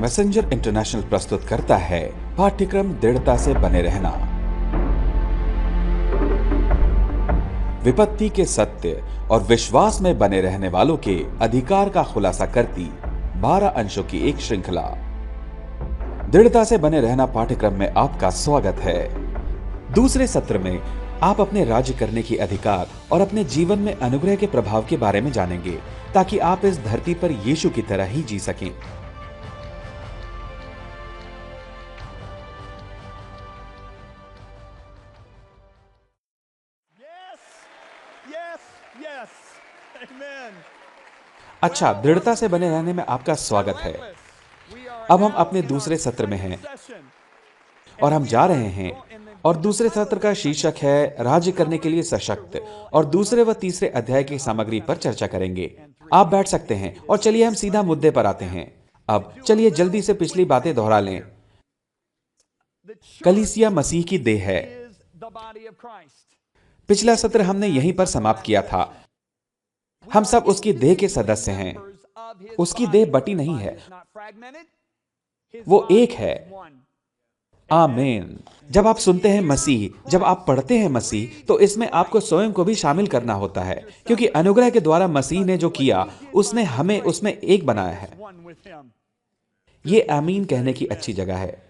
Messenger international प्रस्तुत करता है पाठ्यक्रम दृढ़ता से बने रहना। विपत्ति के सत्य और विश्वास में बने रहने वालों के अधिकार का खुलासा करती 12 अंशों की एक श्रृंखला। दृढ़ता से बने रहना पाठ्यक्रम में आपका स्वागत है। दूसरे सत्र में आप अपने राज्य करने की अधिकार और अपने जीवन में अनुग्रह के प्रभाव के बारे में जानेंगे, ताकि आप इस धरती पर यीशु की तरह ही जी सकें। अच्छा, दृढ़ता से बने रहने में आपका स्वागत है। अब हम अपने दूसरे सत्र में हैं और हम जा रहे हैं, और दूसरे सत्र का शीर्षक है राज्य करने के लिए सशक्त, और दूसरे व तीसरे अध्याय की सामग्री पर चर्चा करेंगे। आप बैठ सकते हैं और चलिए हम सीधा मुद्दे पर आते हैं। अब चलिए जल्दी से पिछली बातें दोहरा लें। कलीसिया मसीह की देह है। पिछला सत्र हमने यहीं पर समाप्त किया था। हम सब उसकी देह के सदस्य हैं। उसकी देह बटी नहीं है, वो एक है। आमीन। जब आप सुनते हैं मसीह, जब आप पढ़ते हैं मसीह, तो इसमें आपको स्वयं को भी शामिल करना होता है, क्योंकि अनुग्रह के द्वारा मसीह ने जो किया, उसने हमें उसमें एक बनाया है। ये आमीन कहने की अच्छी जगह है।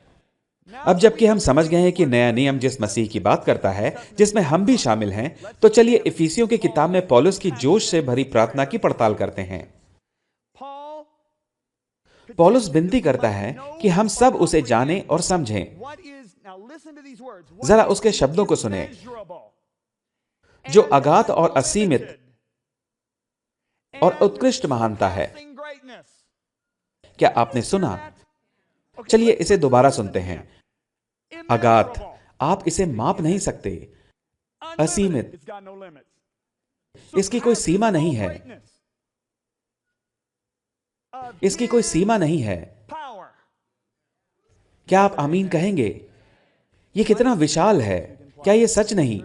अब जबकि हम समझ गए हैं कि नया नियम जिस मसीह की बात करता है, जिसमें हम भी शामिल हैं, तो चलिए इफिसियों की किताब में पौलुस की जोश से भरी प्रार्थना की पड़ताल करते हैं। पौलुस विनती करता है कि हम सब उसे जानें और समझें। जरा उसके शब्दों को सुने, जो अगाध और असीमित और उत्कृष्ट महानता है। क्या आपने सुना? चलिए इसे दोबारा सुनते हैं। अगाध, आप इसे माप नहीं सकते। असीमित, इसकी कोई सीमा नहीं है। इसकी कोई सीमा नहीं है। क्या आप आमीन कहेंगे? यह कितना विशाल है। क्या यह सच नहीं?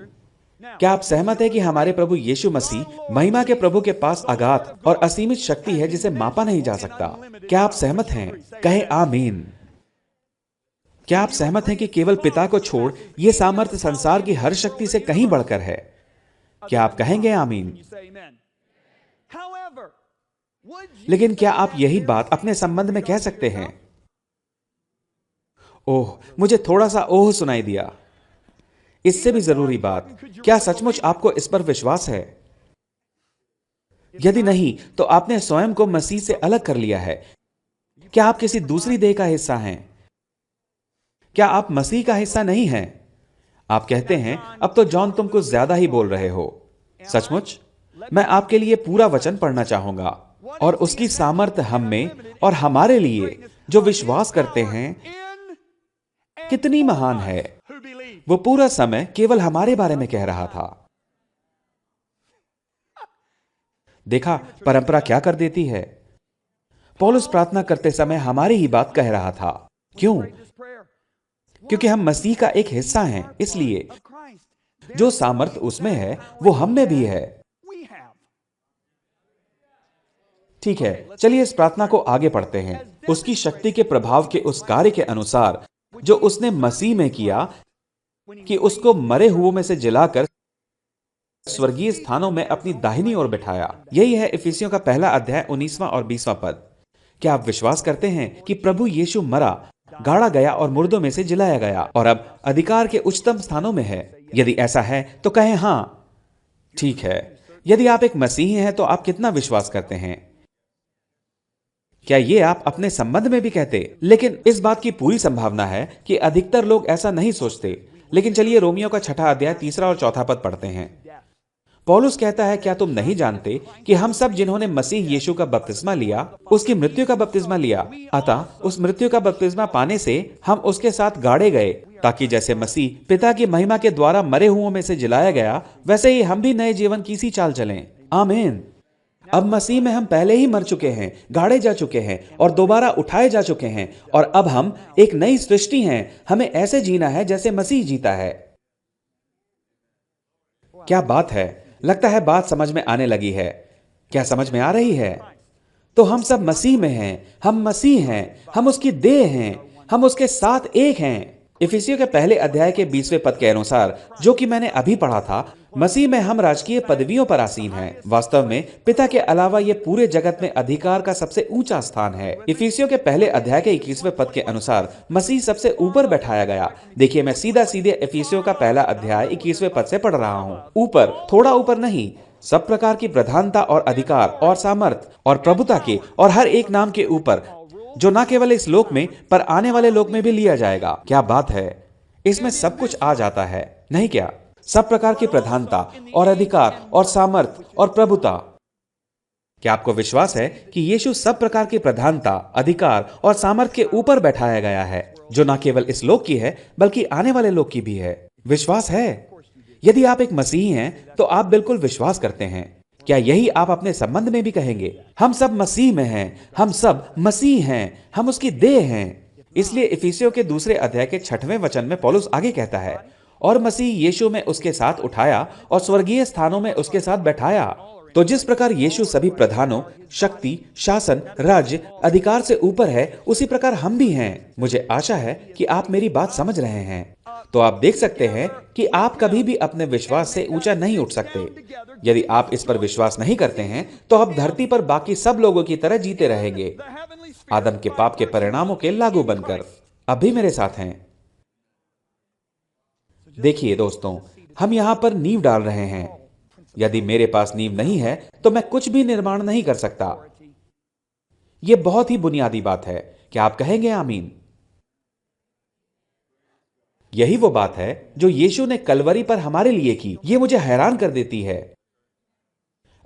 क्या आप सहमत हैं कि हमारे प्रभु यीशु मसीह महिमा के प्रभु के पास अगाध और असीमित शक्ति है जिसे मापा नहीं जा सकता? क्या आप सहमत हैं? कहें आमीन। क्या आप सहमत हैं कि केवल पिता को छोड़ यह सामर्थ्य संसार की हर शक्ति से कहीं बढ़कर है? क्या आप कहेंगे आमीन? लेकिन क्या आप यही बात अपने संबंध में कह सकते हैं? ओह, मुझे थोड़ा सा ओह सुनाई दिया। इससे भी जरूरी बात, क्या सचमुच आपको इस पर विश्वास है? यदि नहीं, तो आपने स्वयं को मसीह से अलग कर लिया है। क्या आप किसी दूसरी देह का हिस्सा हैं? क्या आप मसीह का हिस्सा नहीं हैं? आप कहते हैं, अब तो जॉन तुम कुछ ज्यादा ही बोल रहे हो। सचमुच? मैं आपके लिए पूरा वचन पढ़ना चाहूंगा, और उसकी सामर्थ्य हम में और हमारे लिए जो विश्वास करते हैं कितनी महान है। वो पूरा समय केवल हमारे बारे में कह रहा था। देखा परंपरा क्या कर देती है। पौलुस प्रार्थना करते समय हमारी ही बात कह रहा था। क्यों? क्योंकि हम मसीह का एक हिस्सा हैं। इसलिए जो सामर्थ्य उसमें है वो हम में भी है। ठीक है, चलिए इस प्रार्थना को आगे पढ़ते हैं। उसकी शक्ति के प्रभाव के उस कार्य के अनुसार जो उसने मसीह में किया, कि उसको मरे हुओं में से जिलाकर स्वर्गीय स्थानों में अपनी दाहिनी ओर बिठाया। यही है इफिसियों का पहला अध्याय 19वां और 20वां पद। क्या आप विश्वास करते हैं कि प्रभु यीशु मरा, गाड़ा गया और मुर्दों में से जिलाया गया, और अब अधिकार के उच्चतम स्थानों में है? यदि ऐसा है तो कहें हां। ठीक है, यदि आप एक मसीही हैं तो आप कितना विश्वास करते हैं? क्या ये आप अपने संबंध में भी कहते? लेकिन इस बात की पूरी संभावना है कि अधिकतर लोग ऐसा नहीं सोचते। लेकिन चलिए रोमियो का 6वां अध्याय 3 और 4 पद पढ़ते हैं। पौलुस कहता है, क्या तुम नहीं जानते कि हम सब जिन्होंने मसीह यीशु का बपतिस्मा लिया, उसकी मृत्यु का बपतिस्मा लिया, अतः उस मृत्यु का बपतिस्मा पाने से हम उसके साथ गाड़े गए, ताकि जैसे मसीह पिता की महिमा के द्वारा मरे हुओं में से जिलाया गया, वैसे ही हम भी नए जीवन की सी चाल चलें। आमीन। अब मसीह में हम पहले ही मर चुके हैं, गाड़े जा चुके हैं और दोबारा उठाए जा चुके हैं, और अब हम एक नई सृष्टि हैं। हमें ऐसे जीना है जैसे मसीह जीता है। क्या बात है। लगता है बात समझ में आने लगी है। क्या समझ में आ रही है? तो हम सब मसीह में हैं, हम मसीह हैं, हम उसकी देह हैं, हम उसके साथ एक हैं। इफिसियों के पहले अध्याय के 20वें पद के अनुसार, जो कि मैंने अभी पढ़ा था, मसीह में हम राजकीय पदवियों पर आसीन हैं। वास्तव में पिता के अलावा ये पूरे जगत में अधिकार का सबसे ऊंचा स्थान है। इफिसियों के पहले अध्याय के 21वें पद के अनुसार मसीह सबसे ऊपर बैठाया गया। देखिए, मैं सीधा सीधे इफिसियों का पहला अध्याय 21वें पद से पढ़ रहा हूँ। ऊपर, थोड़ा ऊपर नहीं, सब प्रकार की प्रधानता और अधिकार और सामर्थ और प्रभुता के और हर एक नाम के ऊपर, जो न केवल इस लोक में पर आने वाले लोक में भी लिया जाएगा। क्या बात है! इसमें सब कुछ आ जाता है, नहीं क्या? सब प्रकार की प्रधानता और अधिकार और सामर्थ और प्रभुता। क्या आपको विश्वास है कि यीशु सब प्रकार की प्रधानता, अधिकार और सामर्थ के ऊपर बैठाया गया है, जो न केवल इस लोक की है बल्कि आने वाले लोक की भी है? विश्वास है। यदि आप एक मसीही हैं तो आप बिल्कुल विश्वास करते हैं। क्या यही आप अपने संबंध में भी कहेंगे? हम सब मसीह में हैं, हम सब मसीह हैं, हम उसकी देह हैं। इसलिए इफिसियों के दूसरे अध्याय के 6वें वचन में पौलुस आगे कहता है, और मसीह यीशु में उसके साथ उठाया और स्वर्गीय स्थानों में उसके साथ बैठाया। तो जिस प्रकार यीशु सभी प्रधानों, शक्ति, शासन, राज्य, अधिकार से ऊपर है, उसी प्रकार हम भी हैं। मुझे आशा है कि आप मेरी बात समझ रहे हैं। तो आप देख सकते हैं कि आप कभी भी अपने विश्वास से ऊंचा नहीं उठ सकते। यदि आप इस पर विश्वास नहीं करते हैं तो आप धरती पर बाकी सब लोगों की तरह जीते रहेंगे, आदम के पाप के परिणामों के लागू बनकर। अभी मेरे साथ हैं। देखिए दोस्तों, हम यहां पर नींव डाल रहे हैं। यदि मेरे पास नींव नहीं है तो मैं कुछ भी निर्माण नहीं कर सकता। यह बहुत ही बुनियादी बात है। क्या आप कहेंगे आमीन? यही वो बात है जो यीशु ने कलवरी पर हमारे लिए की। ये मुझे हैरान कर देती है।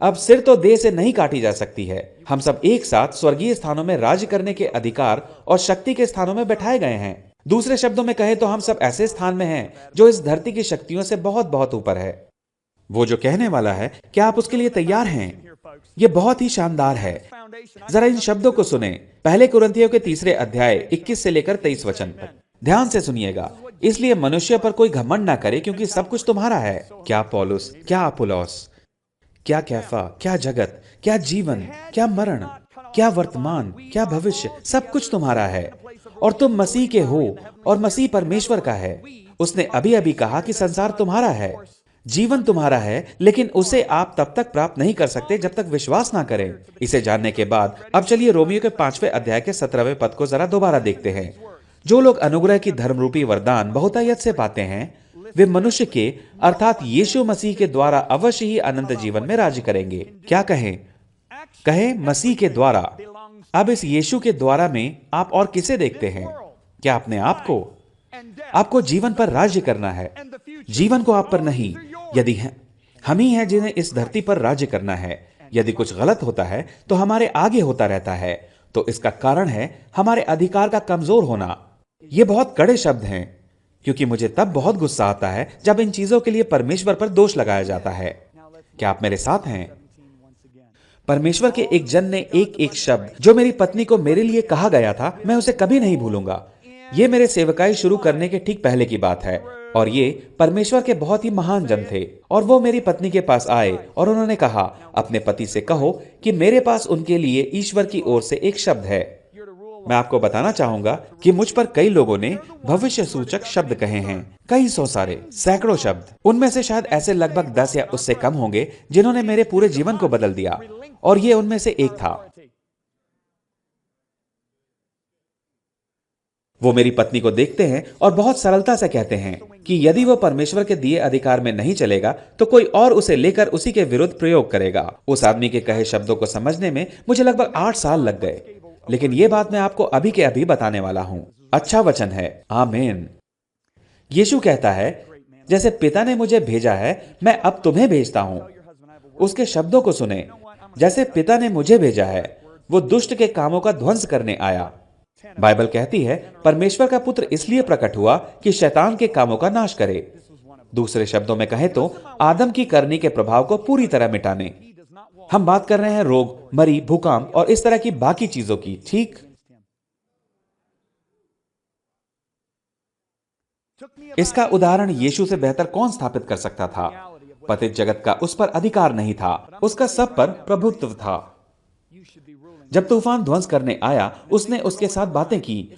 अब सिर तो देह से नहीं काटी जा सकती है। हम सब एक साथ स्वर्गीय स्थानों में राज्य करने के अधिकार और शक्ति के स्थानों में बैठाए गए हैं। दूसरे शब्दों में कहें तो हम सब ऐसे स्थान में हैं जो इस धरती की शक्तियों से बहुत बहुत ऊपर है। वो जो कहने वाला है, क्या आप उसके लिए तैयार हैं? यह बहुत ही शानदार है। जरा इन शब्दों को सुने, पहले कुरिन्थियों के 3 अध्याय 21 से लेकर 23 वचन तक। ध्यान से सुनिएगा। इसलिए मनुष्य पर कोई घमंड ना करे, क्योंकि सब कुछ तुम्हारा है। क्या पौलुस, क्या अपुल्लोस, क्या कैफा, क्या जगत, क्या जीवन, क्या मरण, क्या वर्तमान, क्या भविष्य, सब कुछ तुम्हारा है। और तुम मसीह के हो और मसीह परमेश्वर का है। उसने अभी अभी कहा कि संसार तुम्हारा है, जीवन तुम्हारा है, लेकिन उसे आप तब तक प्राप्त नहीं कर सकते जब तक विश्वास ना करें। इसे जानने के बाद अब चलिए रोमियो के 5वें अध्याय के 17वें पद को जरा दोबारा देखते हैं। जो लोग अनुग्रह की धर्मरूपी वरदान बहुतायत से पाते हैं, वे मनुष्य के अर्थात यीशु मसीह के द्वारा अवश्य ही अनंत जीवन में राज्य करेंगे। क्या कहें? कहें मसीह के द्वारा। अब इस यीशु के द्वारा में आप और किसे देखते हैं? क्या अपने आप को? आपको जीवन पर राज्य करना है, जीवन को आप पर नहीं। यदि हम ही हैं जिन्हें इस धरती पर राज्य करना है। यदि कुछ गलत होता है तो हमारे आगे होता रहता है, तो इसका कारण है हमारे अधिकार का कमजोर होना। ये बहुत कड़े शब्द हैं, क्योंकि मुझे तब बहुत गुस्सा आता है जब इन चीजों के लिए परमेश्वर पर दोष लगाया जाता है। क्या आप मेरे साथ हैं? परमेश्वर के एक जन ने एक एक शब्द जो मेरी पत्नी को मेरे लिए कहा गया था, मैं उसे कभी नहीं भूलूंगा। ये मेरे सेवकाई शुरू करने के ठीक पहले की बात है, और ये परमेश्वर के बहुत ही महान जन थे। और वो मेरी पत्नी के पास आए और उन्होंने कहा, अपने पति से कहो कि मेरे पास उनके लिए ईश्वर की ओर से एक शब्द है। मैं आपको बताना चाहूंगा कि मुझ पर कई लोगों ने भविष्य सूचक शब्द कहे हैं, कई सौ सारे, सैकड़ों शब्द। उनमें से शायद ऐसे लगभग 10 या उससे कम होंगे जिन्होंने मेरे पूरे जीवन को बदल दिया, और ये उनमें से एक था। वो मेरी पत्नी को देखते हैं और बहुत सरलता से कहते हैं कि यदि वो परमेश्वर के दिए अधिकार में नहीं चलेगा तो कोई और उसे लेकर उसी के विरुद्ध प्रयोग करेगा। उस आदमी के कहे शब्दों को समझने में मुझे लगभग 8 साल लग गए, लेकिन ये बात मैं आपको अभी के अभी बताने वाला हूं। अच्छा वचन है, आमीन। यीशु कहता है, जैसे पिता ने मुझे भेजा है मैं अब तुम्हें भेजता हूं। उसके शब्दों को सुने, जैसे पिता ने मुझे भेजा है, वो दुष्ट के कामों का ध्वंस करने आया। बाइबल कहती है परमेश्वर का पुत्र इसलिए प्रकट हुआ कि शैतान के कामों का नाश करे। दूसरे शब्दों में कहें तो आदम की करनी के प्रभाव को पूरी तरह मिटाने। हम बात कर रहे हैं रोग, मरी, भूकंप और इस तरह की बाकी चीजों की, ठीक? इसका उदाहरण यीशु से बेहतर कौन स्थापित कर सकता था? पतित जगत का उस पर अधिकार नहीं था, उसका सब पर प्रभुत्व था। जब तूफान ध्वंस करने आया, उसने उसके साथ बातें की।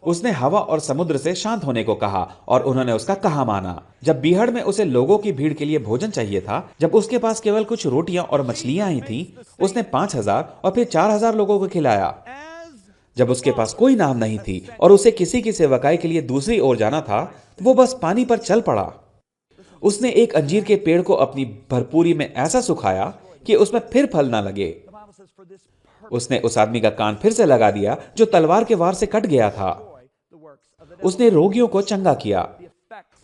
उसने हवा और समुद्र से शांत होने को कहा और उन्होंने उसका कहा माना। जब बीहड़ में उसे लोगों की भीड़ के लिए भोजन चाहिए था, जब उसके पास केवल कुछ रोटियां और मछलियां ही थीं, उसने 5,000 और फिर 4,000 लोगों को खिलाया। जब उसके पास कोई नाव नहीं थी और उसे किसी की सेवकाई के लिए दूसरी ओर जाना था, तो वो बस पानी पर चल पड़ा। उसने एक अंजीर के पेड़ को अपनी भरपूरी में ऐसा सुखाया कि उसमें फिर फल ना लगे। उसने उस आदमी का कान फिर से लगा दिया जो तलवार के वार से कट गया था। उसने रोगियों को चंगा किया।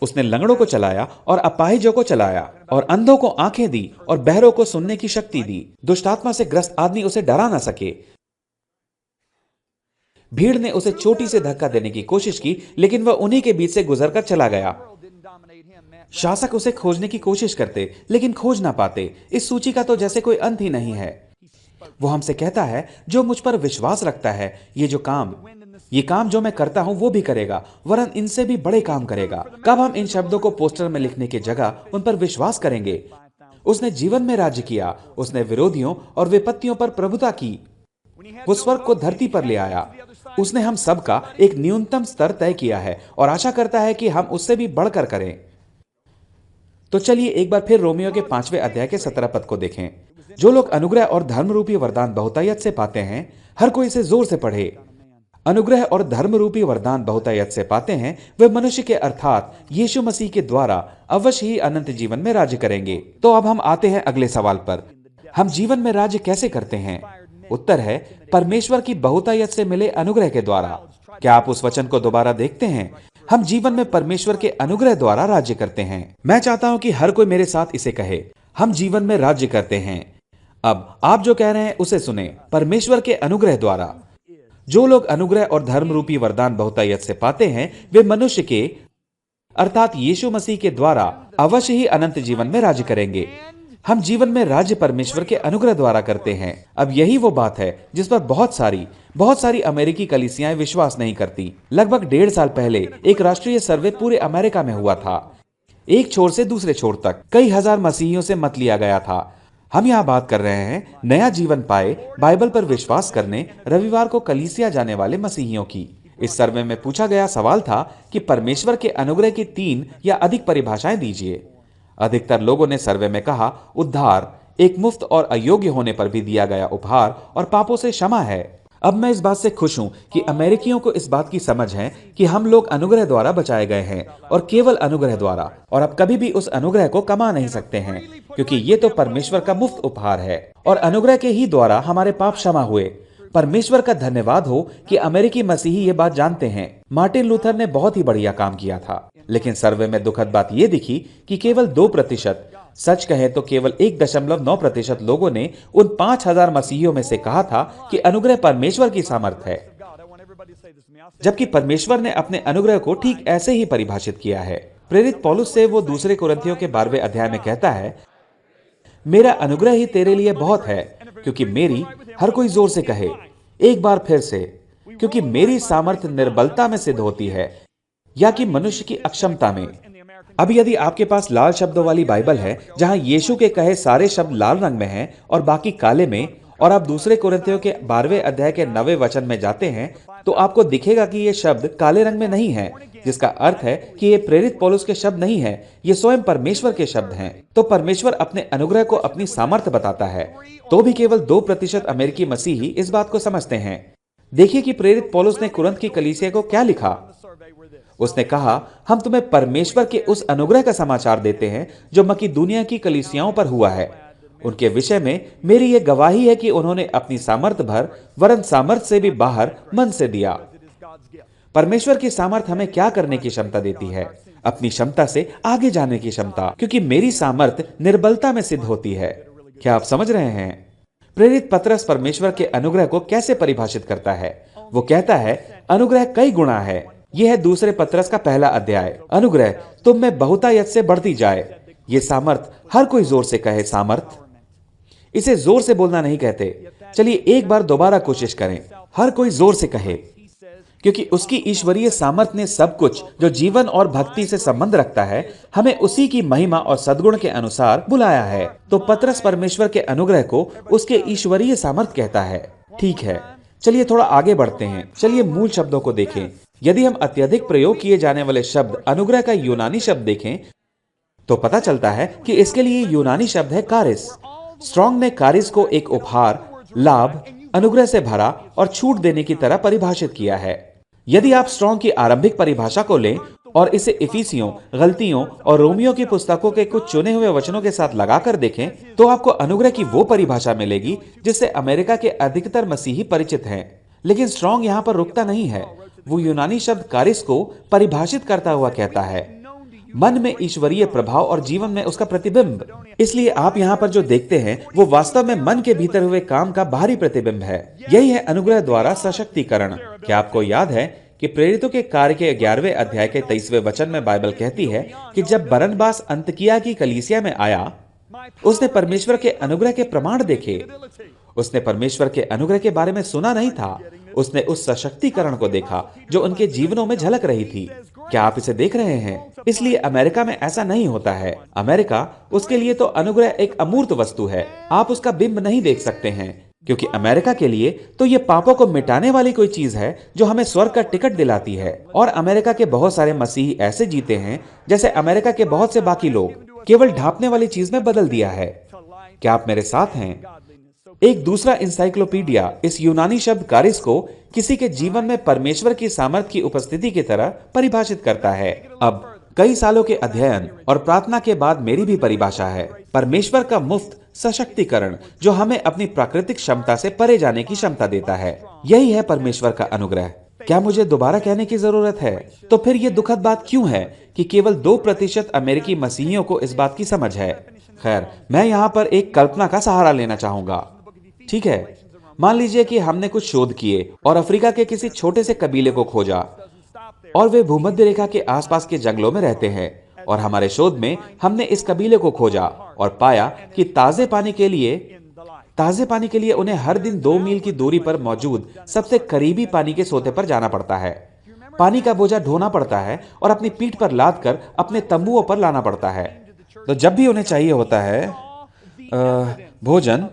उसने लंगड़ों को चलाया और अपाहिजों को चलाया और अंधों को आंखें दी और बहरों को सुनने की शक्ति दी। दुष्टात्मा से ग्रस्त आदमी उसे डरा ना सके। भीड़ ने उसे चोटी से धक्का देने की कोशिश की, लेकिन वह उन्हीं के बीच से गुजरकर चला गया। शासक उसे खोजने की कोशिश करते, लेकिन खोज ना पाते। इस सूची का तो जैसे कोई अंत ही नहीं है। वो हमसे कहता है, जो मुझ पर विश्वास रखता है, ये काम जो मैं करता हूं वो भी करेगा, वरन इनसे भी बड़े काम करेगा। कब हम इन शब्दों को पोस्टर में लिखने की जगह उन पर विश्वास करेंगे? उसने जीवन में राज्य किया। उसने विरोधियों और विपत्तियों पर प्रभुता की। वो स्वर्ग को धरती पर ले आया। उसने हम सबका एक न्यूनतम स्तर तय किया है और आशा करता है कि हम उससे भी बढ़कर करें। तो चलिए एक बार फिर रोमियो के 5वें अध्याय के 17 पद को देखें। जो लोग अनुग्रह और धर्म रूपी वरदान बहुतायत से पाते हैं, हर कोई इसे जोर से पढ़े। अनुग्रह और धर्म रूपी वरदान बहुतायत से पाते हैं, वे मनुष्य के अर्थात यीशु मसीह के द्वारा अवश्य ही अनंत जीवन में राज्य करेंगे। तो अब हम आते हैं अगले सवाल पर। हम जीवन में राज्य कैसे करते हैं? उत्तर है, परमेश्वर की बहुतायत से मिले अनुग्रह के द्वारा। क्या आप उस वचन को दोबारा देखते हैं? हम जीवन में परमेश्वर के अनुग्रह द्वारा राज्य करते हैं। मैं चाहता हूं कि हर कोई मेरे साथ इसे कहे, हम जीवन में राज्य करते हैं। अब आप जो कह रहे हैं उसे सुने। परमेश्वर के अनुग्रह द्वारा। जो लोग अनुग्रह और धर्म रूपी वरदान बहुतायत से पाते हैं, वे मनुष्य के अर्थात यीशु मसीह के द्वारा अवश्य ही अनंत जीवन में राज्य करेंगे। हम जीवन में राज्य परमेश्वर के अनुग्रह द्वारा करते हैं। अब यही वो बात है जिस पर बहुत सारी अमेरिकी कलीसियाएं विश्वास नहीं करती। लगभग 1.5 साल पहले एक राष्ट्रीय सर्वे पूरे अमेरिका में हुआ था। एक छोर से दूसरे छोर तक कई हजार मसीहियों से मत लिया गया था। हम यहाँ बात कर रहे हैं नया जीवन पाए, बाइबल पर विश्वास करने, रविवार को कलीसिया जाने वाले मसीहियों की। इस सर्वे में पूछा गया सवाल था कि परमेश्वर के अनुग्रह की 3 या अधिक परिभाषाएं दीजिए। अधिकतर लोगों ने सर्वे में कहा, उद्धार, एक मुफ्त और अयोग्य होने पर भी दिया गया उपहार और पापों से क्षमा है। अब मैं इस बात से खुश हूं कि अमेरिकियों को इस बात की समझ है कि हम लोग अनुग्रह द्वारा बचाए गए हैं और केवल अनुग्रह द्वारा, और अब कभी भी उस अनुग्रह को कमा नहीं सकते हैं, क्योंकि ये तो परमेश्वर का मुफ्त उपहार है और अनुग्रह के ही द्वारा हमारे पाप क्षमा हुए। परमेश्वर का धन्यवाद हो कि अमेरिकी मसीही ये बात जानते हैं। मार्टिन लूथर ने बहुत ही बढ़िया काम किया था, लेकिन सर्वे में दुखद बात यह दिखी कि केवल 2%, सच कहें तो केवल 1.9% लोगों ने उन 5,000 मसीहियों में से कहा था कि अनुग्रह परमेश्वर की सामर्थ है, जबकि परमेश्वर ने अपने अनुग्रह को ठीक ऐसे ही परिभाषित किया है। प्रेरित पौलुस से वो दूसरे कुरिन्थियों के 12वें अध्याय में कहता है, मेरा अनुग्रह ही तेरे लिए बहुत है, क्योंकि मेरी, हर कोई जोर से कहे एक बार फिर से, क्योंकि मेरी सामर्थ्य निर्बलता में सिद्ध होती है या कि मनुष्य की अक्षमता में। अब यदि आपके पास लाल शब्दों वाली बाइबल है जहां यीशु के कहे सारे शब्द लाल रंग में हैं और बाकी काले में, और आप दूसरे कुरिन्थियों के 12वें अध्याय के 9वें वचन में जाते हैं, तो आपको दिखेगा कि ये शब्द काले रंग में नहीं है, जिसका अर्थ है कि ये प्रेरित पौलुस के शब्द नहीं है, ये स्वयं परमेश्वर के शब्द हैं। तो परमेश्वर अपने अनुग्रह को अपनी सामर्थ्य बताता है, तो भी केवल 2% अमेरिकी मसीही इस बात को समझते हैं। देखिए कि प्रेरित पौलुस ने कुरिन्थ की कलीसिया को क्या लिखा। उसने कहा, हम तुम्हें परमेश्वर के उस अनुग्रह का समाचार देते हैं जो मकीदुनिया की कलीसियाओं पर हुआ है। उनके विषय में मेरी यह गवाही है कि उन्होंने अपनी सामर्थ भर, वरन सामर्थ से भी बाहर मन से दिया। परमेश्वर की सामर्थ हमें क्या करने की क्षमता देती है? अपनी क्षमता से आगे जाने की क्षमता, क्योंकि मेरी सामर्थ निर्बलता में सिद्ध होती है। क्या आप समझ रहे हैं? प्रेरित पतरस परमेश्वर के अनुग्रह को कैसे परिभाषित करता है? वो कहता है, अनुग्रह कई गुणा है। यह है दूसरे पतरस का 1 अध्याय। अनुग्रह तुम में बहुतायत से बढ़ती जाए। ये सामर्थ, हर कोई जोर से कहे सामर्थ। इसे जोर से बोलना नहीं कहते। चलिए एक बार दोबारा कोशिश करें, हर कोई जोर से कहे। क्योंकि उसकी ईश्वरीय सामर्थ्य ने सब कुछ जो जीवन और भक्ति से संबंध रखता है हमें उसी की महिमा और सद्गुण के अनुसार बुलाया है। तो पतरस परमेश्वर के अनुग्रह को उसके ईश्वरीय सामर्थ्य कहता है। ठीक है, चलिए थोड़ा आगे बढ़ते हैं। चलिए मूल शब्दों को देखें। यदि हम अत्यधिक प्रयोग किए जाने वाले शब्द अनुग्रह का यूनानी शब्द देखें तो पता चलता है कि इसके लिए यूनानी शब्द है कारिस। स्ट्रॉन्ग ने कारिस को एक उपहार, लाभ, अनुग्रह से भरा और छूट देने की तरह परिभाषित किया है। यदि आप स्ट्रॉन्ग की आरंभिक परिभाषा को लें और इसे इफिसियों, गलतियों और रोमियो की पुस्तकों के कुछ चुने हुए वचनों के साथ लगाकर देखें तो आपको अनुग्रह की वो परिभाषा मिलेगी जिससे अमेरिका के अधिकतर मसीही परिचित हैं। लेकिन स्ट्रॉन्ग यहाँ पर रुकता नहीं है। वो यूनानी शब्द कारिस को परिभाषित करता हुआ कहता है मन में ईश्वरीय प्रभाव और जीवन में उसका प्रतिबिंब। इसलिए आप यहाँ पर जो देखते हैं वो वास्तव में मन के भीतर हुए काम का बाहरी प्रतिबिंब है। यही है अनुग्रह द्वारा सशक्तिकरण। क्या आपको याद है कि प्रेरितों के कार्य के 11वें अध्याय के 23वें वचन में बाइबल कहती है कि जब बरनबास अंतकिया की कलीसिया में आया उसने परमेश्वर के अनुग्रह के प्रमाण देखे। उसने परमेश्वर के अनुग्रह के बारे में सुना नहीं था, उसने उस सशक्तिकरण को देखा जो उनके जीवनों में झलक रही थी। क्या आप इसे देख रहे हैं? इसलिए अमेरिका में ऐसा नहीं होता है। अमेरिका, उसके लिए तो अनुग्रह एक अमूर्त वस्तु है। आप उसका बिंब नहीं देख सकते हैं, क्योंकि अमेरिका के लिए तो ये पापों को मिटाने वाली कोई चीज है जो हमें स्वर्ग का टिकट दिलाती है। और अमेरिका के बहुत सारे मसीही ऐसे जीते हैं जैसे अमेरिका के बहुत से बाकी लोग केवल ढांपने वाली चीज में बदल दिया है। क्या आप मेरे साथ हैं? एक दूसरा इंसाइक्लोपीडिया इस यूनानी शब्द कारिस को किसी के जीवन में परमेश्वर की सामर्थ्य की उपस्थिति की तरह परिभाषित करता है। अब कई सालों के अध्ययन और प्रार्थना के बाद मेरी भी परिभाषा है परमेश्वर का मुफ्त सशक्तिकरण जो हमें अपनी प्राकृतिक क्षमता से परे जाने की क्षमता देता है। यही है परमेश्वर का अनुग्रह। क्या मुझे दोबारा कहने की जरूरत है? तो फिर यह दुखद बात क्यों है कि केवल 2% अमेरिकी मसीहियों को इस बात की समझ है? खैर, मैं यहाँ पर एक कल्पना का सहारा लेना चाहूंगा। ठीक है, मान लीजिए कि हमने कुछ शोध किए और अफ्रीका के किसी छोटे से कबीले को खोजा और वे भूमध्य रेखा के आसपास के जंगलों में रहते हैं। और हमारे शोध में हमने इस कबीले को खोजा और पाया कि ताजे पानी के लिए उन्हें हर दिन 2 मील की दूरी पर मौजूद सबसे करीबी पानी के सोते पर जाना पड़ता है। पानी का बोझा ढोना पड़ता है और अपनी पीठ पर लाद कर अपने तंबुओं पर लाना पड़ता है। तो जब भी उन्हें चाहिए होता है भोजन,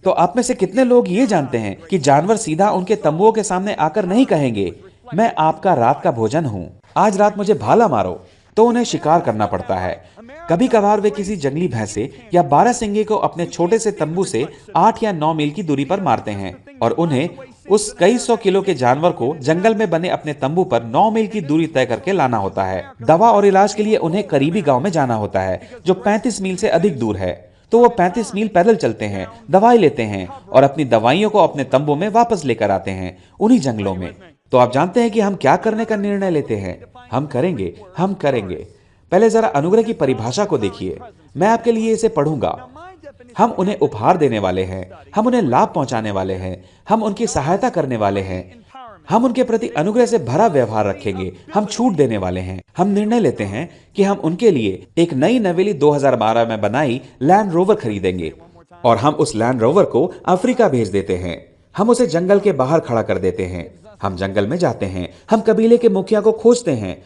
तो आप में से कितने लोग ये जानते हैं कि जानवर सीधा उनके तंबुओं के सामने आकर नहीं कहेंगे मैं आपका रात का भोजन हूं, आज रात मुझे भाला मारो। तो उन्हें शिकार करना पड़ता है। कभी कभार वे किसी जंगली भैंसे या बारहसिंगे को अपने छोटे से तंबू से 8 या 9 मील की दूरी पर मारते हैं और उन्हें उस कई 100 किलो के जानवर को जंगल में बने अपने तंबू पर 9 मील की दूरी तय करके लाना होता है। दवा और इलाज के लिए उन्हें करीबी गांव में जाना होता है जो 35 मील से अधिक दूर है। तो वो 35 मील पैदल चलते हैं, दवाई लेते हैं और अपनी दवाइयों को अपने तंबू में वापस लेकर आते हैं उन्हीं जंगलों में। तो आप जानते हैं कि हम क्या करने का निर्णय लेते हैं? हम करेंगे। पहले जरा अनुग्रह की परिभाषा को देखिए। मैं आपके लिए इसे पढ़ूंगा। हम उन्हें उपहार देने वाले हैं, हम उन्हें लाभ पहुंचाने वाले हैं, हम उनकी सहायता करने वाले हैं, हम उनके प्रति अनुग्रह से भरा व्यवहार रखेंगे, हम छूट देने वाले हैं। हम निर्णय लेते हैं कि हम उनके लिए एक नई नवेली 2012 में बनाई लैंड रोवर खरीदेंगे और हम उस लैंड रोवर को अफ्रीका भेज देते हैं। हम उसे जंगल के बाहर खड़ा कर देते हैं। हम जंगल में जाते हैं, हम कबीले के मुखिया को खोजते हैं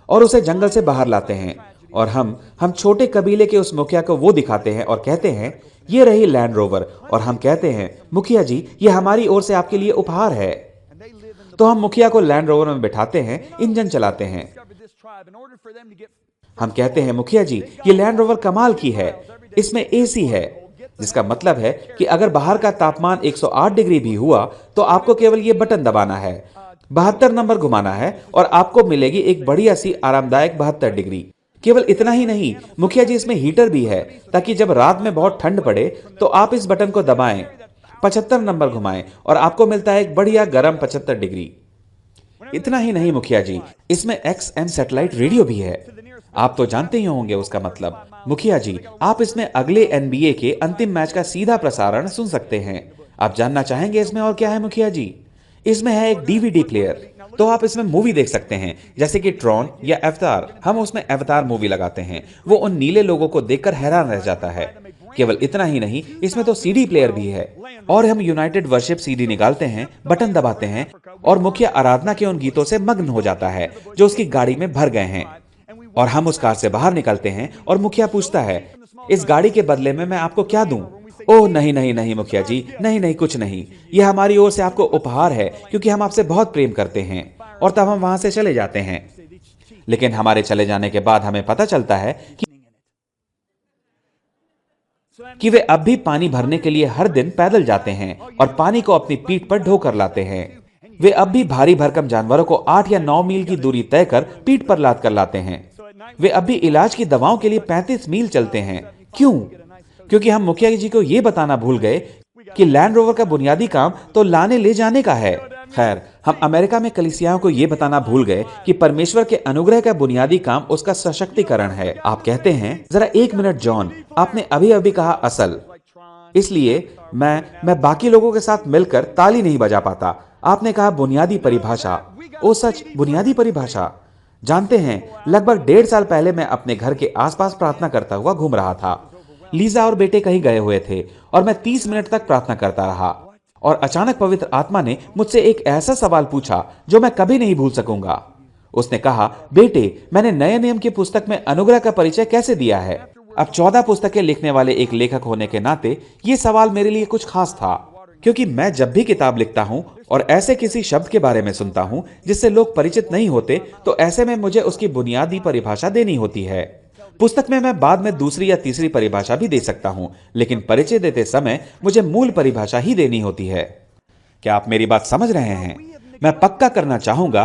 और उसे जंगल से बाहर लाते हैं और हम छोटे कबीले के उस मुखिया को वो दिखाते हैं और कहते हैं ये रही लैंड रोवर। और हम कहते हैं मुखिया जी, ये हमारी ओर से आपके लिए उपहार है। तो हम मुखिया को लैंड रोवर में बिठाते हैं, इंजन चलाते हैं। हम कहते हैं मुखिया जी, ये लैंड रोवर कमाल की है, इसमें एसी है, जिसका मतलब है कि अगर बाहर का तापमान 108 डिग्री भी हुआ तो आपको केवल ये बटन दबाना है, 72 नंबर घुमाना है और आपको मिलेगी एक बढ़िया सी आरामदायक 72 डिग्री। केवल इतना ही नहीं मुखिया जी, इसमें हीटर भी है ताकि जब रात में बहुत ठंड पड़े तो आप इस बटन को दबाएं, 75 नंबर घुमाएं और आपको मिलता है एक बढ़िया गर्म 75 डिग्री। इतना ही नहीं मुखिया जी, इसमें XM सैटेलाइट रेडियो भी है। आप तो जानते ही होंगे उसका मतलब। मुखिया जी, आप इसमें अगले NBA के अंतिम मैच का सीधा प्रसारण सुन सकते हैं। आप जानना चाहेंगे इसमें और क्या है मुखिया जी? इसमें है एक DVD प्लेयर, तो आप इसमें मूवी देख सकते हैं, जैसे कि ट्रॉन या अवतार। हम उसमें अवतार मूवी लगाते हैं, वो उन नीले लोगों को देखकर हैरान रह जाता है। केवल इतना ही नहीं, इसमें तो सीडी प्लेयर भी है और हम यूनाइटेड वर्शिप सीडी निकालते हैं, बटन दबाते हैं और मुखिया आराधना के उन गीतों से मग्न हो जाता है जो उसकी गाड़ी में भर गए हैं। और हम उस कार से बाहर निकलते हैं और मुखिया पूछता है, इस गाड़ी के बदले में मैं आपको क्या दूं? ओह नहीं नहीं नहीं मुखिया जी, नहीं नहीं, कुछ नहीं, यह हमारी ओर से आपको उपहार है क्योंकि हम आपसे बहुत प्रेम करते हैं। और तब हम वहां से चले जाते हैं। लेकिन हमारे चले जाने के बाद हमें पता चलता है कि वे अब भी पानी भरने के लिए हर दिन पैदल जाते हैं और पानी को अपनी पीठ पर ढोकर लाते हैं। वे अब भी भारी भरकम जानवरों को 8 या 9 मील की दूरी तय कर पीठ पर लाद कर लाते हैं। वे अब भी इलाज की दवाओं के लिए 35 मील चलते हैं। क्यों? क्योंकि हम मुखिया जी को यह बताना भूल गए कि लैंड रोवर का बुनियादी काम तो लाने ले जाने का है। खैर, हम अमेरिका में कलीसियाओं को यह बताना भूल गए कि परमेश्वर के अनुग्रह का बुनियादी काम उसका सशक्तिकरण है। आप कहते हैं, जरा एक मिनट जॉन, आपने अभी अभी कहा असल, इसलिए मैं बाकी लोगों के साथ मिलकर ताली नहीं बजा पाता। आपने कहा बुनियादी परिभाषा। ओ सच, बुनियादी परिभाषा। जानते हैं, लगभग 1.5 साल पहले मैं अपने घर के आसपास प्रार्थना करता हुआ घूम रहा था। लीजा और बेटे कहीं गए हुए थे और मैं 30 मिनट तक प्रार्थना करता रहा और अचानक पवित्र आत्मा ने मुझसे एक ऐसा सवाल पूछा जो मैं कभी नहीं भूल सकूंगा। उसने कहा, बेटे, मैंने नए नियम की पुस्तक में अनुग्रह का परिचय कैसे दिया है? अब 14 पुस्तकें लिखने वाले एक लेखक होने के नाते यह सवाल मेरे लिए कुछ खास था, क्योंकि मैं जब भी किताब लिखता हूं और ऐसे किसी शब्द के बारे में सुनता हूं जिससे लोग परिचित नहीं होते, तो ऐसे में मुझे उसकी बुनियादी परिभाषा देनी होती है। पुस्तक में मैं बाद में दूसरी या तीसरी परिभाषा भी दे सकता हूं, लेकिन परिचय देते समय मुझे मूल परिभाषा ही देनी होती है। क्या आप मेरी बात समझ रहे हैं? मैं पक्का करना चाहूंगा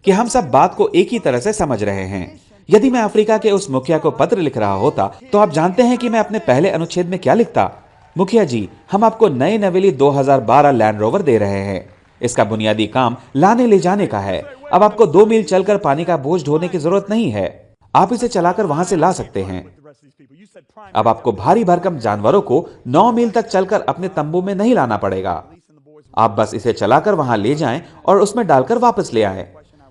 कि हम सब बात को एक ही तरह से समझ रहे हैं। यदि मैं अफ्रीका के उस मुखिया को पत्र लिख रहा होता, तो आप जानते हैं कि मैं अपने पहले अनुच्छेद में क्या लिखता? मुखिया जी, हम आपको नई नवेली 2012 लैंड रोवर दे रहे हैं। इसका बुनियादी काम लाने ले जाने का है। अब आपको 2 मील चलकर पानी का बोझ ढोने की जरूरत नहीं है। आप इसे चलाकर वहां से ला सकते हैं। अब आपको भारी भरकम जानवरों को 9 मील तक चलकर अपने तंबू में नहीं लाना पड़ेगा। आप बस इसे चलाकर वहां ले जाएं और उसमें डालकर वापस ले आएं।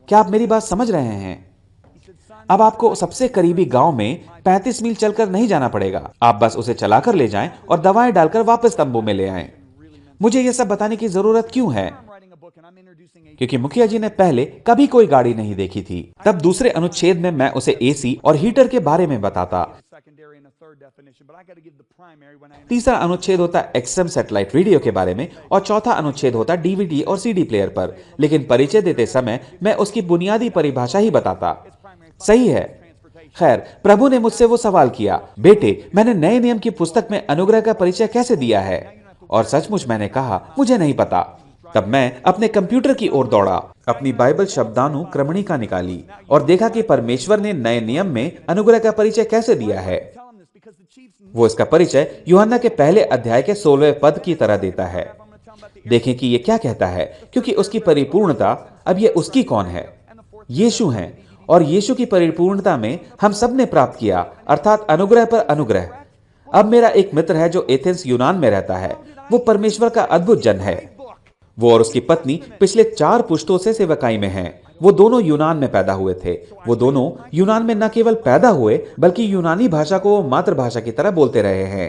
क्या आप मेरी बात समझ रहे हैं? अब आपको सबसे करीबी गांव में 35 मील चलकर नहीं जाना पड़ेगा। आप बस उसे चलाकर ले जाएं और दवाएं डालकर वापस तंबू में ले आएं। मुझे यह सब बताने की जरूरत क्यों है? क्योंकि मुखिया जी ने पहले कभी कोई गाड़ी नहीं देखी थी। तब दूसरे अनुच्छेद में मैं उसे एसी और हीटर के बारे में बताता। तीसरा अनुच्छेद होता एक्सएम सैटेलाइट रेडियो के बारे में और चौथा अनुच्छेद होता डीवीडी और सीडी प्लेयर पर। लेकिन परिचय देते समय मैं उसकी बुनियादी परिभाषा ही बताता। सही है। खैर, प्रभु ने मुझसे वो सवाल किया, बेटे, मैंने नए नियम की पुस्तक में अनुग्रह का परिचय कैसे दिया है? और सचमुच मैंने कहा, मुझे नहीं पता। तब मैं अपने कंप्यूटर की ओर दौड़ा, अपनी बाइबल शब्दानुक्रमणिका निकाली और देखा कि परमेश्वर ने नए नियम में अनुग्रह का परिचय कैसे दिया है। वो इसका परिचय यूहन्ना के पहले अध्याय के 16वें पद की तरह देता है। देखें कि ये क्या कहता है, क्योंकि उसकी परिपूर्णता, अब ये उसकी कौन है? यीशु है। और यीशु की परिपूर्णता में हम सब ने प्राप्त किया, अर्थात अनुग्रह पर अनुग्रह। अब मेरा एक मित्र है जो एथेंस यूनान में रहता है। वो परमेश्वर का अद्भुत जन है। वो और उसकी पत्नी पिछले 4 पुश्तों से सेवकाई में हैं। वो दोनों यूनान में पैदा हुए थे। वो दोनों यूनान में न केवल पैदा हुए, बल्कि यूनानी भाषा को मातृभाषा की तरह बोलते रहे हैं।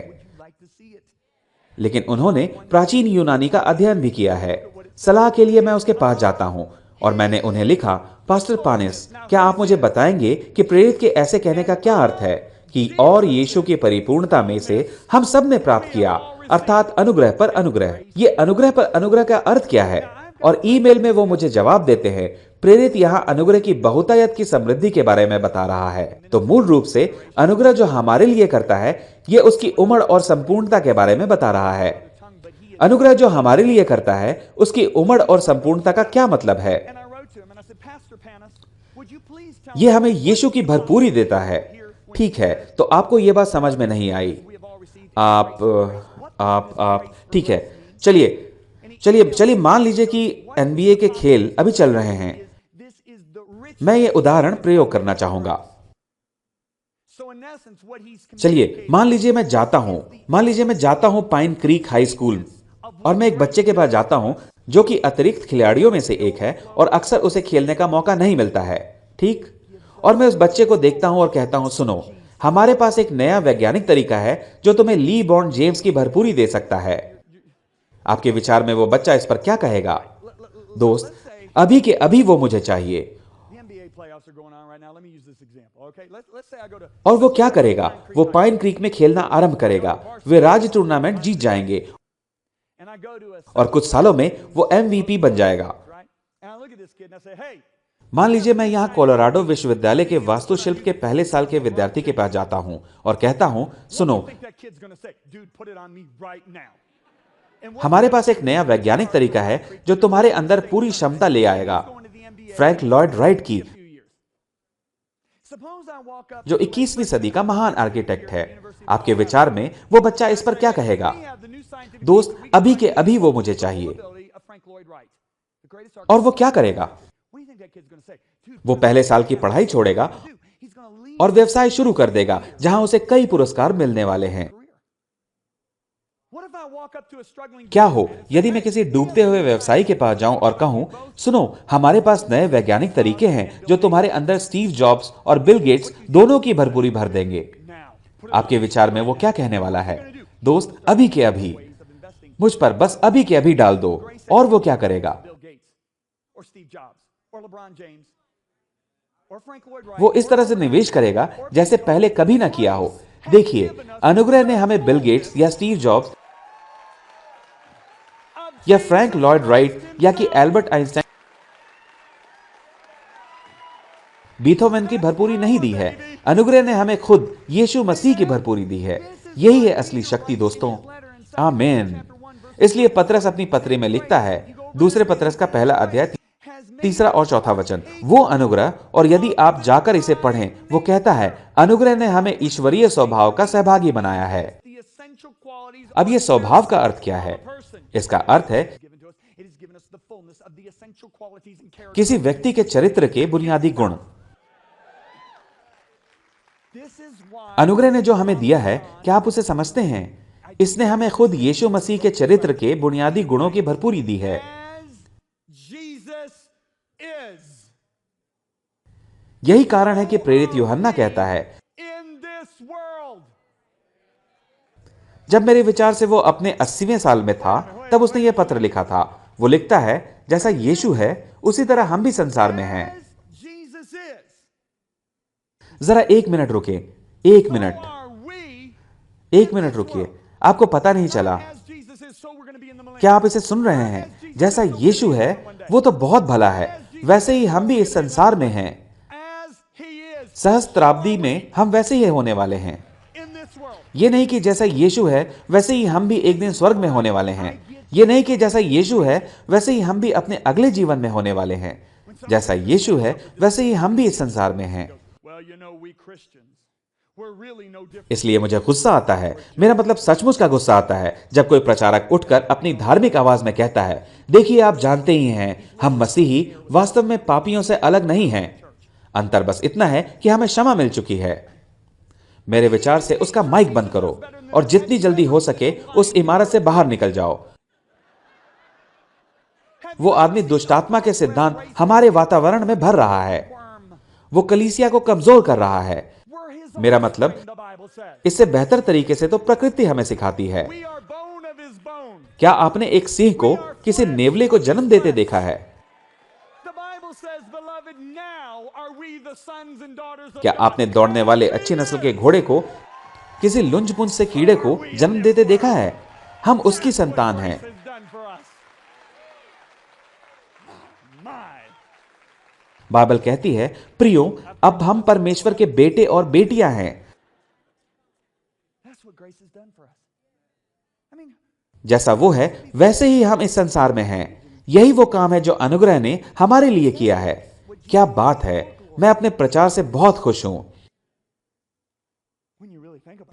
लेकिन उन्होंने प्राचीन यूनानी का अध्ययन भी किया है। सलाह के लिए मैं उसके पास जाता हूं और मैंने उन्हें लिखा, पास्टर पानिस, क्या आप मुझे बताएंगे कि प्रेरित के ऐसे कहने का क्या अर्थ है कि और यीशु की परिपूर्णता में से हम सब ने प्राप्त किया, अर्थात अनुग्रह पर अनुग्रह। ये अनुग्रह पर अनुग्रह का अर्थ क्या है? और ईमेल में वो मुझे जवाब देते हैं, प्रेरित यहाँ अनुग्रह की बहुतायत की समृद्धि के बारे में बता रहा है। तो मूल रूप से अनुग्रह जो हमारे लिए करता है, ये उसकी उमड़ और संपूर्णता के बारे में बता रहा है। अनुग्रह जो हमारे लिए करता है, उसकी उमड़ और संपूर्णता का क्या मतलब है? यह हमें यीशु की भरपूरी देता है। ठीक है, तो आपको यह बात समझ में नहीं आई। आप ठीक है, चलिए मान लीजिए कि एनबीए के खेल अभी चल रहे हैं। मैं ये उदाहरण प्रयोग करना चाहूंगा। चलिए मान लीजिए मैं जाता हूं पाइन क्रीक हाई स्कूल और मैं एक बच्चे के पास जाता हूं जो कि अतिरिक्त खिलाड़ियों में से एक है और अक्सर उसे खेलने का मौका नहीं मिलता है। ठीक? और मैं उस बच्चे को देखता हूं और कहता हूं, सुनो, हमारे पास एक नया वैज्ञानिक तरीका है जो तुम्हें ली बॉन्ड जेम्स की भरपूरी दे सकता है। आपके विचार में वो बच्चा इस पर क्या कहेगा? दोस्त, अभी के अभी वो मुझे चाहिए। और वो क्या करेगा? वो पाइन क्रीक में खेलना आरंभ करेगा। वे राज्य टूर्नामेंट जीत जाएंगे और कुछ सालों में वो एमवीपी बन जाएगा। मान लीजिए मैं यहां कोलोराडो विश्वविद्यालय के वास्तुशिल्प के पहले साल के विद्यार्थी के पास जाता हूं और कहता हूं, सुनो, हमारे पास एक नया वैज्ञानिक तरीका है जो तुम्हारे अंदर पूरी क्षमता ले आएगा, फ्रैंक लॉयड राइट की, जो 21वीं सदी का महान आर्किटेक्ट है। आपके विचार में वो बच्चा इस पर क्या कहेगा? दोस्त, अभी के अभी वो मुझे चाहिए। और वो क्या करेगा? वो पहले साल की पढ़ाई छोड़ेगा और व्यवसाय शुरू कर देगा जहां उसे कई पुरस्कार मिलने वाले हैं। क्या हो यदि मैं किसी डूबते हुए व्यवसायी के पास जाऊं और कहूं, सुनो, हमारे पास नए वैज्ञानिक तरीके हैं जो तुम्हारे अंदर स्टीव जॉब्स और बिल गेट्स दोनों की भरपूरी भर देंगे। आपके विचार में वो क्या कहने वाला है? दोस्त, अभी के अभी मुझ पर बस अभी के अभी डाल दो। और वो क्या करेगा? वो इस तरह से निवेश करेगा जैसे पहले कभी ना किया हो। देखिए, अनुग्रह ने हमें बिल गेट्स या स्टीव जॉब्स या फ्रैंक लॉयड राइट या कि एल्बर्ट आइंस्टाइन, बीथोवेन की भरपूरी नहीं दी है। अनुग्रह ने हमें खुद यीशु मसीह की भरपूरी दी है। यही है असली शक्ति दोस्तों। आमीन। इसलिए पतरस अपनी पत्री में लिखता है, दूसरे पतरस का पहला अध्याय 3 और 4 वचन, वो अनुग्रह, और यदि आप जाकर इसे पढ़ें, वो कहता है, अनुग्रह ने हमें ईश्वरीय स्वभाव का सहभागी बनाया है। अब ये स्वभाव का अर्थ क्या है? इसका अर्थ है किसी व्यक्ति के चरित्र के बुनियादी गुण। अनुग्रह ने जो हमें दिया है, क्या आप उसे समझते हैं? इसने हमें खुद यीशु मसीह के चरित्र के बुनियादी गुणों की भरपूरी दी है। यही कारण है कि प्रेरित यूहन्ना कहता है, जब मेरे विचार से वो अपने 80वें साल में था, तब उसने यह पत्र लिखा था। वो लिखता है, जैसा यीशु है उसी तरह हम भी संसार में हैं। जरा एक मिनट रुके, एक मिनट रुकिए। आपको पता नहीं चला? क्या आप इसे सुन रहे हैं? जैसा यीशु है वो तो बहुत भला है, वैसे ही हम भी इस संसार में हैं। सहस्त्राब्दी में हम वैसे ही होने वाले हैं। ये नहीं कि जैसा यीशु है वैसे ही हम भी एक दिन स्वर्ग में होने वाले हैं। ये नहीं कि जैसा यीशु है वैसे ही हम भी अपने अगले जीवन में होने वाले हैं। जैसा यीशु है वैसे ही हम भी इस संसार में हैं। इसलिए मुझे गुस्सा आता है, मेरा मतलब सचमुच का गुस्सा आता है, जब कोई प्रचारक उठकर अपनी धार्मिक आवाज में कहता है, देखिए आप जानते ही हैं, हम मसीही वास्तव में पापियों से अलग नहीं हैं। अंतर बस इतना है कि हमें क्षमा मिल चुकी है। मेरे विचार से उसका माइक बंद करो और जितनी जल्दी हो सके उस इमारत से बाहर निकल जाओ। वो आदमी दुष्टात्मा के सिद्धांत हमारे वातावरण में भर रहा है। वो कलीसिया को कमजोर कर रहा है। मेरा मतलब, इससे बेहतर तरीके से तो प्रकृति हमें सिखाती है। क्या आपने एक सिंह को किसी नेवले को जन्म देते देखा है? क्या आपने दौड़ने वाले अच्छी नस्ल के घोड़े को किसी लुंजपुंज से कीड़े को जन्म देते देखा है? हम उसकी संतान हैं। बाइबल कहती है, प्रियो, अब हम परमेश्वर के बेटे और बेटियां हैं। जैसा वो है वैसे ही हम इस संसार में हैं। यही वो काम है जो अनुग्रह ने हमारे लिए किया है। क्या बात है! मैं अपने प्रचार से बहुत खुश हूं।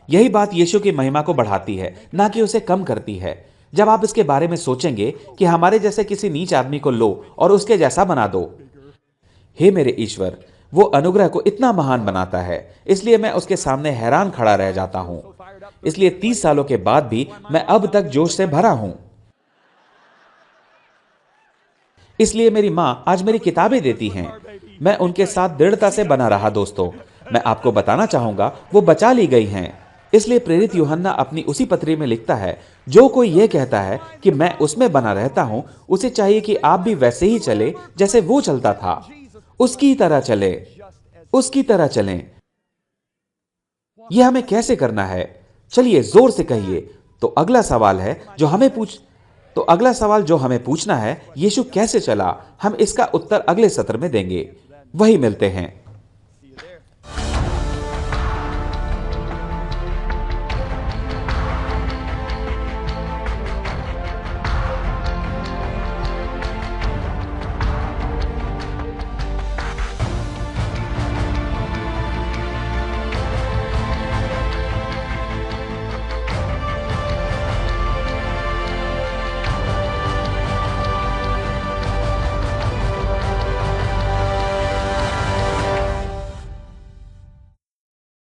यही बात यीशु की महिमा को बढ़ाती है, ना कि उसे कम करती है। जब आप इसके बारे में सोचेंगे कि हमारे जैसे किसी नीच आदमी को लो और उसके जैसा बना दो। हे मेरे ईश्वर, वो अनुग्रह को इतना महान बनाता है, इसलिए मैं उसके सामने हैरान खड़ा रह जाता हूं। इसलिए 30 सालों के बाद भी मैं अब तक जोश से भरा हूं। इसलिए मेरी मां आज मेरी किताबें देती हैं। मैं उनके साथ दृढ़ता से बना रहा दोस्तों। मैं आपको बताना चाहूंगा वो बचा ली गई हैं। इसलिए प्रेरित यूहन्ना अपनी उसी पत्री में लिखता है, जो कोई यह कहता है कि मैं उसमें बना रहता हूं, उसे चाहिए कि आप भी वैसे ही चले जैसे वो चलता था। उसकी तरह चले, उसकी तरह चलें। यह हमें कैसे करना है? चलिए जोर से कहिए। तो अगला सवाल जो हमें पूछना है, यीशु कैसे चला? हम इसका उत्तर अगले सत्र में देंगे। वही मिलते हैं।